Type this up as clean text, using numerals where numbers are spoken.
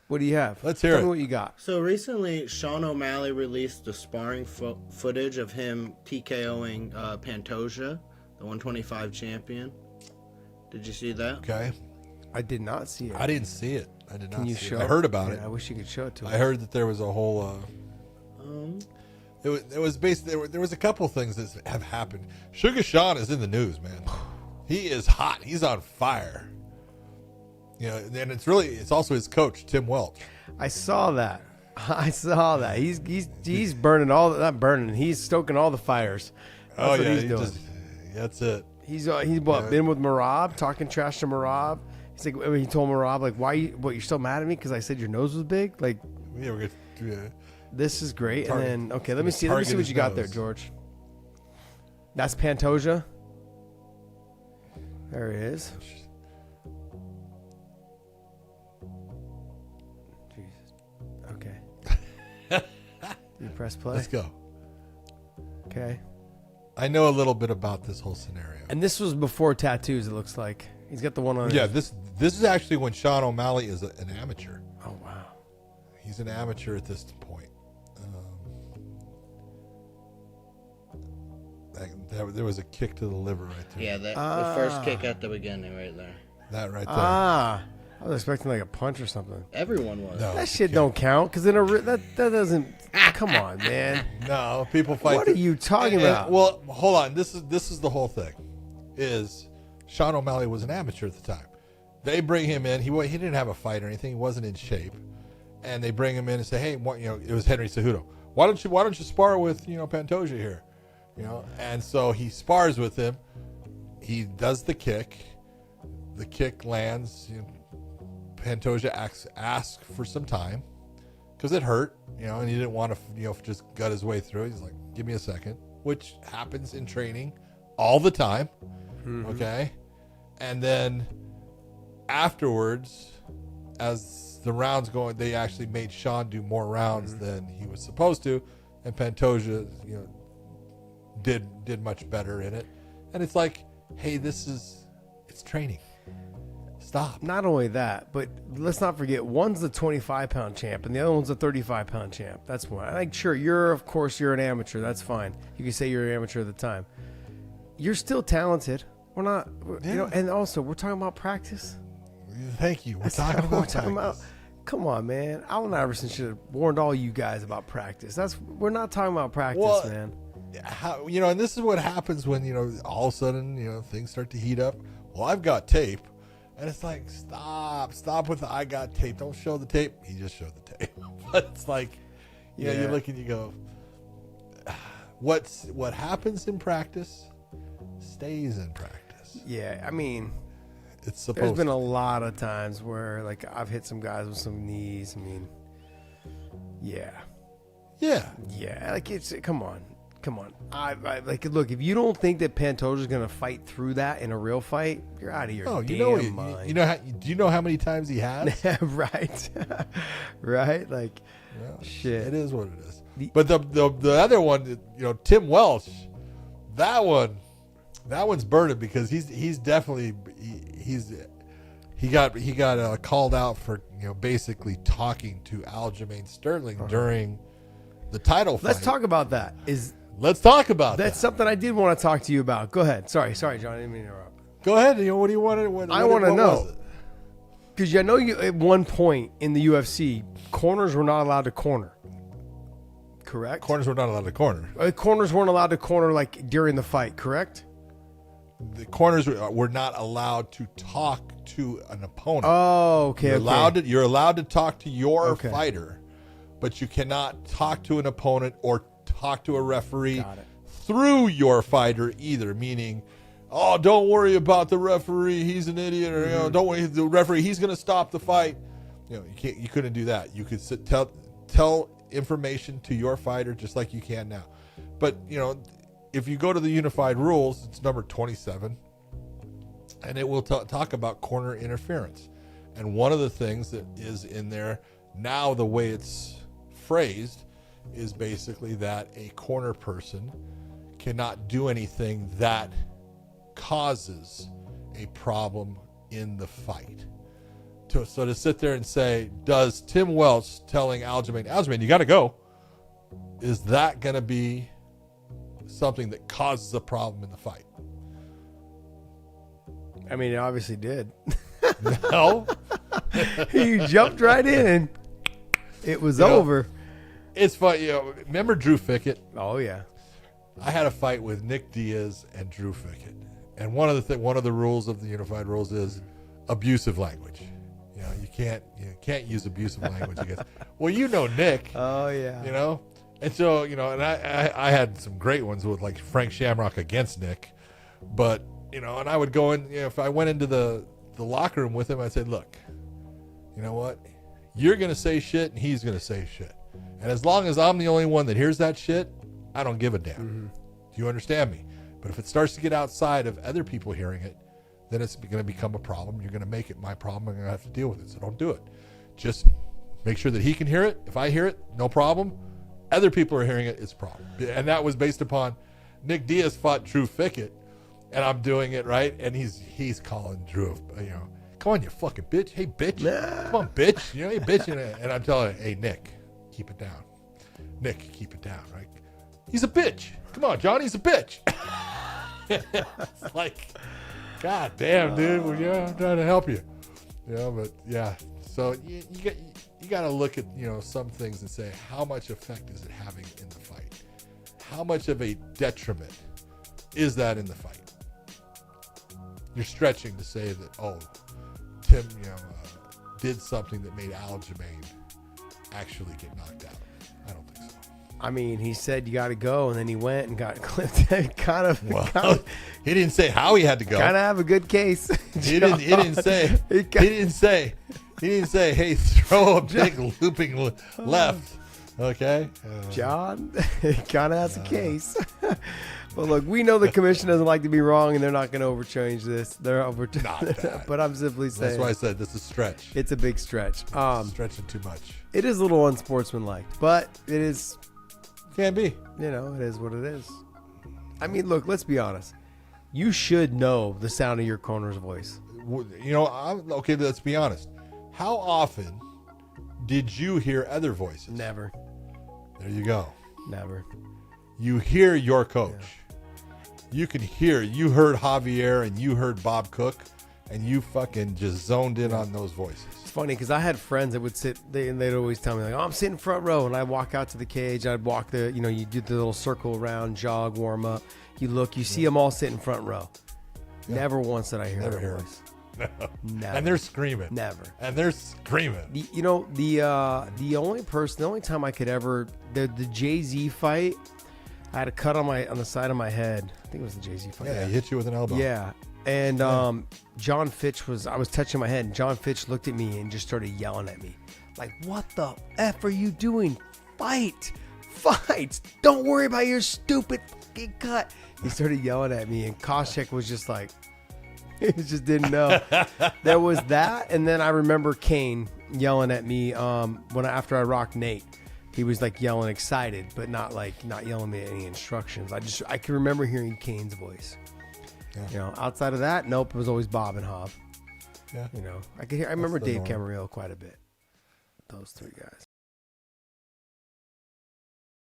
What do you have? Let's hear Tell it. me what you got. So recently, Sean O'Malley released the sparring footage of him TKOing Pantoja, the 125 champion. Did you see that? Okay. I did not see it. I didn't see it. I did not Can you see show it. I heard about it. I wish you could show it to us. I heard that there was a whole... It was basically... There was a couple things that have happened. Sugar Sean is in the news, man. He is hot. He's on fire. You know, and it's also his coach, Tim Welch. I saw that. He's burning all not burning. He's stoking all the fires. That's what he's doing. That's it. He's been with Merab, talking trash to Merab. He's like, he told Merab, like, you're still mad at me because I said your nose was big? Like, Yeah, we're gonna, this is great. Target- And then, okay, let me see target what his you got there, nose. George. That's Pantoja. There he is. Jesus. Okay. You press play. let's go. Okay. I know a little bit about this whole scenario. And this was before tattoos, it looks like. He's got the one on Yeah, his... this is actually when Sean O'Malley is an amateur. Oh, wow. He's an amateur at this point. There was a kick to the liver right there. Yeah, the first kick at the beginning right there. That right there. I was expecting like a punch or something. Everyone was. No. That shit don't count because that doesn't. Come on, man. No, people fight. What are you talking about? Well, hold on. This is the whole thing. Is Sean O'Malley was an amateur at the time. They bring him in. He didn't have a fight or anything. He wasn't in shape, and they bring him in and say, "Hey, it was Henry Cejudo. Why don't you spar with Pantoja here?" And so he spars with him. He does the kick. The kick lands. Pantoja asks for some time because it hurt, and he didn't want to, just gut his way through. He's like, "Give me a second," which happens in training all the time. Mm-hmm. Okay, and then afterwards, as the rounds going, they actually made Sean do more rounds than he was supposed to, and Pantoja, did much better in it. And it's like, hey, it's training. Stop. Not only that, but let's not forget, one's the 25-pound champ and the other one's the 35-pound champ. That's one. Like, sure, you're an amateur. That's fine. You can say you're an amateur at the time. You're still talented. We're not, and also we're talking about practice. Thank you. We're talking about practice. Come on, man. Allen Iverson should have warned all you guys about practice. We're not talking about practice, man. How, and this is what happens when, all of a sudden, things start to heat up. Well, I've got tape. And it's like, stop with the I got tape. Don't show the tape. He just showed the tape. But it's like, you look and you go, what happens in practice stays in practice. Yeah, I mean, it's supposed there's been a lot of times where, like, I've hit some guys with some knees. I mean, yeah. Like, come on. I look, if you don't think that Pantoja's going to fight through that in a real fight, you're out of your damn mind. Do you know how many times he has? Right. Right? Like, shit. It is what it is. But the other one, Tim Welch, that one's burning because he's definitely he got called out for basically talking to Aljamain Sterling during the title fight. Let's talk about that. Let's talk about that. That's something I did want to talk to you about. Go ahead. Sorry, John. I didn't mean to interrupt. Go ahead. What do you want to? I want to know because I know you at one point in the UFC, corners were not allowed to corner. Correct. Corners were not allowed to corner. Corners weren't allowed to corner like during the fight. Correct. The corners were not allowed to talk to an opponent. Oh, okay. You're allowed to talk to your fighter, but you cannot talk to an opponent or talk to a referee through your fighter either. Meaning, don't worry about the referee; he's an idiot, or don't worry, the referee, he's going to stop the fight. You couldn't do that. You could tell information to your fighter just like you can now. But if you go to the unified rules, it's number 27, and it will talk about corner interference. And one of the things that is in there now, the way it's phrased, is basically that a corner person cannot do anything that causes a problem in the fight. to sit there and say, does Tim Welch telling Aljamain, you got to go, is that going to be something that causes a problem in the fight? I mean, it obviously did. No. He jumped right in and it was over. It's fun. Remember Drew Fickett? Oh, yeah. I had a fight with Nick Diaz and Drew Fickett. And one of the rules of the unified rules is abusive language. You can't use abusive language against. Well, Nick. Oh yeah. And so and I had some great ones with like Frank Shamrock against Nick, but and I would go in. If I went into the locker room with him, I'd say, look, you know what, you're gonna say shit and he's gonna say shit, and as long as I'm the only one that hears that shit, I don't give a damn. Mm-hmm. Do you understand me? But if it starts to get outside of other people hearing it, then it's going to become a problem. You're going to make it my problem. I'm going to have to deal with it. So don't do it. Just make sure that he can hear it. If I hear it, no problem. Other people are hearing it, it's a problem. And that was based upon Nick Diaz fought Drew Fickett, and I'm doing it right. And he's calling Drew, come on, you fucking bitch. Hey, bitch. Come on, bitch. Hey, bitch. And I'm telling him, hey, Nick, keep it down. Nick, keep it down, right? He's a bitch. Come on, John, he's a bitch. It's like, God damn, dude. Well, I'm trying to help you. But yeah. So you got to look at some things and say, how much effect is it having in the fight? How much of a detriment is that in the fight? You're stretching to say that Tim did something that made Aljamain actually get knocked out. I don't think so. I mean, he said you got to go, and then he went and got clipped. kind of. He didn't say how he had to go. Kind of have a good case. He didn't say. Hey, throw a big looping left. Okay, John. Kind of has a case. But look, we know the commission doesn't like to be wrong, and they're not going to overchange this. They're But I'm simply saying. That's why I said this is a stretch. It's a big stretch. Stretching too much. It is a little unsportsmanlike, but it is. Can be. It is what it is. I mean, look, let's be honest. You should know the sound of your corner's voice. Okay, let's be honest. How often did you hear other voices? Never. There you go. Never. You hear your coach. Yeah. You heard Javier and you heard Bob Cook, and you fucking just zoned in on those voices. It's funny because I had friends that would sit, and they'd always tell me, like, I'm sitting front row, and I'd walk out to the cage. I'd walk you do the little circle around, jog, warm up. You look, you see them all sitting front row. Yeah. Never once did I hear their voice. No. Never. And they're screaming. Never. And they're screaming. The only time I could ever, the Jay-Z fight, I had a cut on the side of my head. I think it was the Jay-Z fight. Yeah, he hit you with an elbow. Yeah. And John Fitch I was touching my head, and John Fitch looked at me and just started yelling at me. Like, what the F are you doing? Fight. Don't worry about your stupid fucking cut. He started yelling at me, and Koscheck was just like, he just didn't know. There was that, and then I remember Kane yelling at me after I rocked Nate. He was like yelling excited, but not yelling me any instructions. I can remember hearing Kane's voice. Yeah. Outside of that, nope, it was always Bob and Hob. Yeah. I remember Dave Camarillo quite a bit. Those three guys.